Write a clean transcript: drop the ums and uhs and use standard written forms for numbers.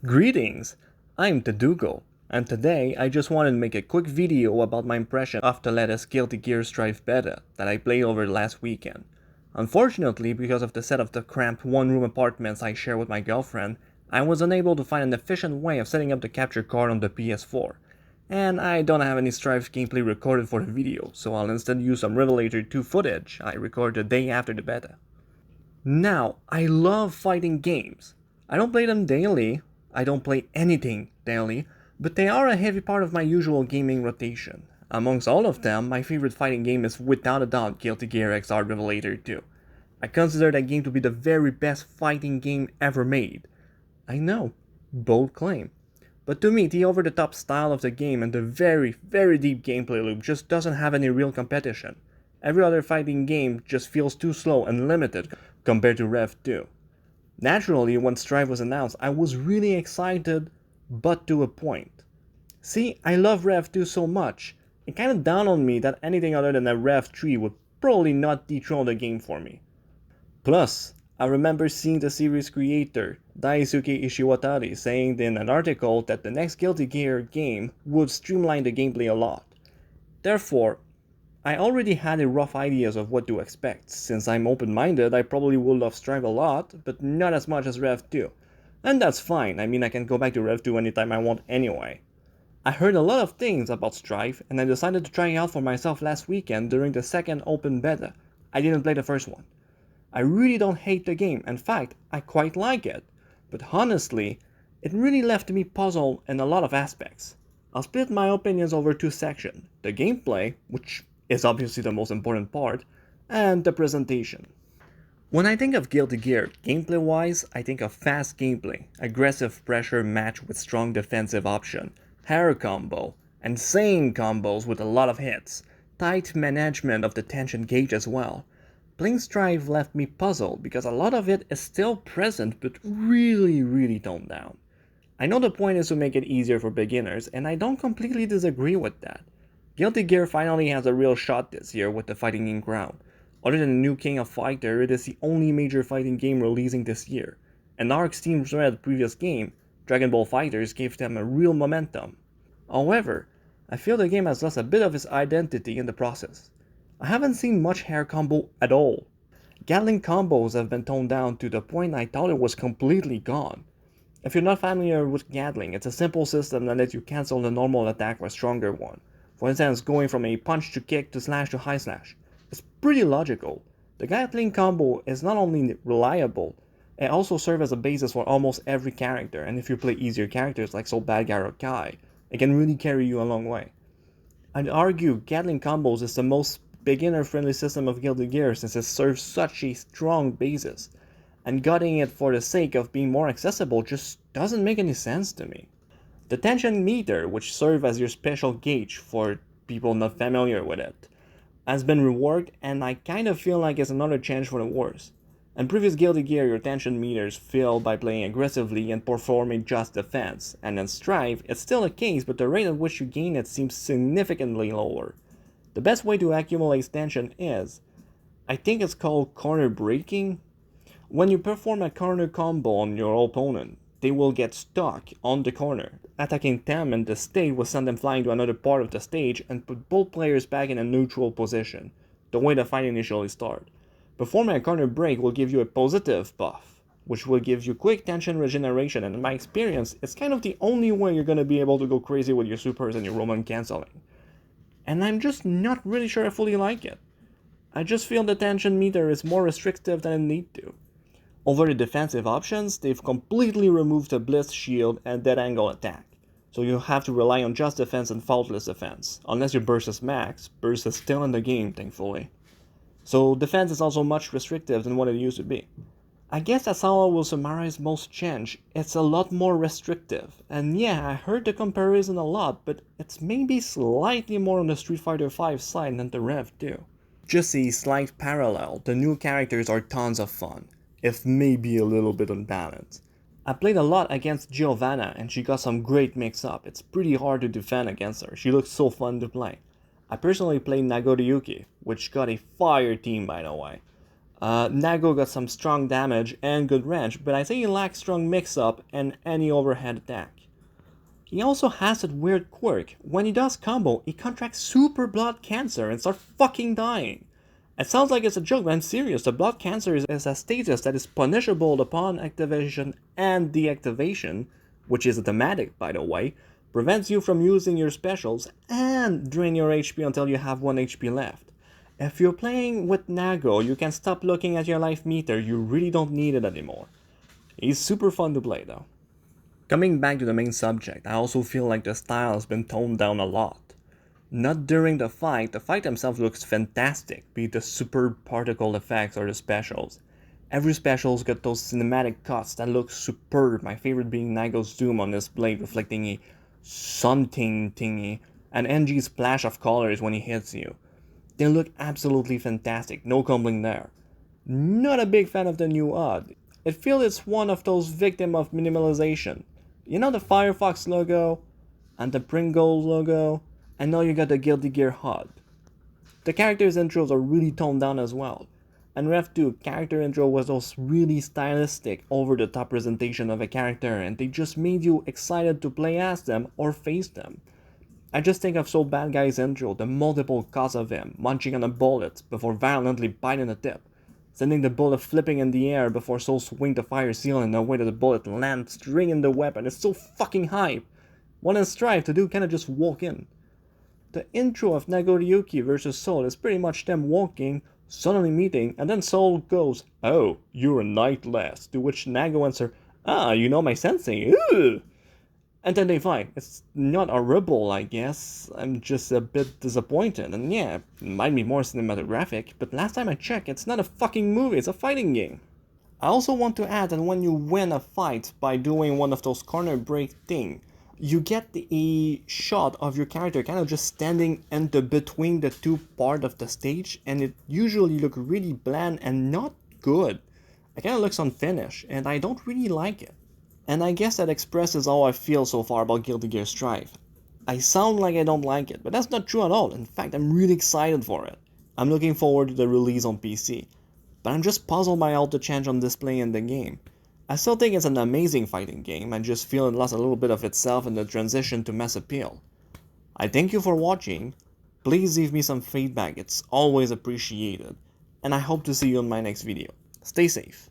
Greetings, I'm the Dugal, and today I just wanted to make a quick video about my impression of the latest Guilty Gear Strive beta that I played over last weekend. Unfortunately, because of the set of the cramped one-room apartments I share with my girlfriend, I was unable to find an efficient way of setting up the capture card on the PS4. And I don't have any Strive gameplay recorded for the video, so I'll instead use some Revelator 2 footage I recorded the day after the beta. Now, I love fighting games. I don't play them daily, I don't play anything daily, but they are a heavy part of my usual gaming rotation. Amongst all of them, my favorite fighting game is without a doubt Guilty Gear XR Revelator 2. I consider that game to be the very best fighting game ever made. I know, bold claim. But to me, the over-the-top style of the game and the very, very deep gameplay loop just doesn't have any real competition. Every other fighting game just feels too slow and limited compared to Rev 2. Naturally, when Strive was announced, I was really excited, but to a point. See, I love Rev 2 so much, it kinda dawned on me that anything other than a Rev 3 would probably not dethrone the game for me. Plus, I remember seeing the series creator, Daisuke Ishiwatari, saying in an article that the next Guilty Gear game would streamline the gameplay a lot. Therefore, I already had a rough ideas of what to expect. Since I'm open-minded, I probably will love Strive a lot, but not as much as Rev 2. And that's fine, I mean I can go back to Rev 2 anytime I want anyway. I heard a lot of things about Strive, and I decided to try it out for myself last weekend during the second open beta. I didn't play the first one. I really don't hate the game, in fact, I quite like it. But honestly, it really left me puzzled in a lot of aspects. I'll split my opinions over two sections, the gameplay, which is obviously the most important part, and the presentation. When I think of Guilty Gear, gameplay-wise, I think of fast gameplay, aggressive pressure matched with strong defensive option, hair combo, insane combos with a lot of hits, tight management of the tension gauge as well. Playing Strive left me puzzled because a lot of it is still present but really toned down. I know the point is to make it easier for beginners, and I don't completely disagree with that. Guilty Gear finally has a real shot this year with the fighting game crown. Other than the new King of Fighter, it is the only major fighting game releasing this year. And Arc's Team Red previous game, Dragon Ball FighterZ, gave them a real momentum. However, I feel the game has lost a bit of its identity in the process. I haven't seen much hair combo at all. Gatling Combos have been toned down to the point I thought it was completely gone. If you're not familiar with Gatling, it's a simple system that lets you cancel the normal attack with a stronger one. For instance, going from a punch to kick to slash to high slash. It's pretty logical. The Gatling combo is not only reliable, it also serves as a basis for almost every character, and if you play easier characters like Soul Bad Guy or Kai, it can really carry you a long way. I'd argue Gatling Combos is the most beginner-friendly system of Guilty Gear since it serves such a strong basis, and gutting it for the sake of being more accessible just doesn't make any sense to me. The tension meter, which serves as your special gauge for people not familiar with it, has been reworked, and I kind of feel like it's another change for the worse. In previous Guilty Gear, your tension meters fill by playing aggressively and performing just defense, and in Strive, it's still the case, but the rate at which you gain it seems significantly lower. The best way to accumulate tension is, I think it's called corner breaking. When you perform a corner combo on your opponent, they will get stuck on the corner. Attacking them in the state will send them flying to another part of the stage and put both players back in a neutral position, the way the fight initially starts. Performing a corner break will give you a positive buff, which will give you quick tension regeneration, and in my experience, it's kind of the only way you're going to be able to go crazy with your supers and your Roman canceling. And I'm just not really sure I fully like it. I just feel the tension meter is more restrictive than it needs to. Over the defensive options, they've completely removed the blitz shield and dead angle attack, so you have to rely on just defense and faultless defense. Unless your burst is max, burst is still in the game, thankfully. So defense is also much restrictive than what it used to be. I guess that's how I will summarize most change. It's a lot more restrictive. And yeah, I heard the comparison a lot, but it's maybe slightly more on the Street Fighter V side than the Rev 2. Just a slight parallel, the new characters are tons of fun, if maybe a little bit unbalanced. I played a lot against Giovanna and she got some great mix-up. It's pretty hard to defend against her. She looks so fun to play. I personally played Nagoriyuki, which got a fire team by the way. Nago got some strong damage and good range, but I say he lacks strong mix-up and any overhead attack. He also has that weird quirk. When he does combo, he contracts super blood cancer and starts fucking dying. It sounds like it's a joke, but I'm serious. The blood cancer is a status that is punishable upon activation and deactivation, which is automatic by the way, prevents you from using your specials and drain your HP until you have 1 HP left. If you're playing with Nago, you can stop looking at your life meter, you really don't need it anymore. He's super fun to play though. Coming back to the main subject, I also feel like the style has been toned down a lot. Not during the fight himself looks fantastic, be it the superb particle effects or the specials. Every special's got those cinematic cuts that look superb, my favorite being Nago's zoom on his blade reflecting a something thingy, and NG's splash of colors when he hits you. They look absolutely fantastic, no complaining there. Not a big fan of the new HUD. It feels it's one of those victims of minimalization. You know the Firefox logo, and the Pringles logo, and now you got the Guilty Gear HUD. The characters' intros are really toned down as well. And Rev 2, character intro was those really stylistic, over-the-top presentation of a character, and they just made you excited to play as them or face them. I just think of Soul Bad Guy's intro, the multiple cuts of him munching on a bullet before violently biting the tip, sending the bullet flipping in the air before Soul swing the fire seal in a way that the bullet lands straight in the weapon. It's so fucking hype. One in Strive to do kinda just walk in. The intro of Nagoriyuki versus Soul is pretty much them walking, suddenly meeting, and then Soul goes, "Oh, you're a knight less," to which Nago answers, "Ah, you know my sensei, ooh!" And then they fight. It's not horrible, I guess. I'm just a bit disappointed. And yeah, it might be more cinematographic, but last time I checked, it's not a fucking movie, it's a fighting game. I also want to add that when you win a fight by doing one of those corner break thing, you get a shot of your character kind of just standing in between the two parts of the stage, and it usually looks really bland and not good. It kind of looks unfinished, and I don't really like it. And I guess that expresses how I feel so far about Guilty Gear Strive. I sound like I don't like it, but that's not true at all. In fact, I'm really excited for it. I'm looking forward to the release on PC. But I'm just puzzled by all the change on display in the game. I still think it's an amazing fighting game, I just feel it lost a little bit of itself in the transition to mass appeal. I thank you for watching, please leave me some feedback, it's always appreciated, and I hope to see you in my next video. Stay safe.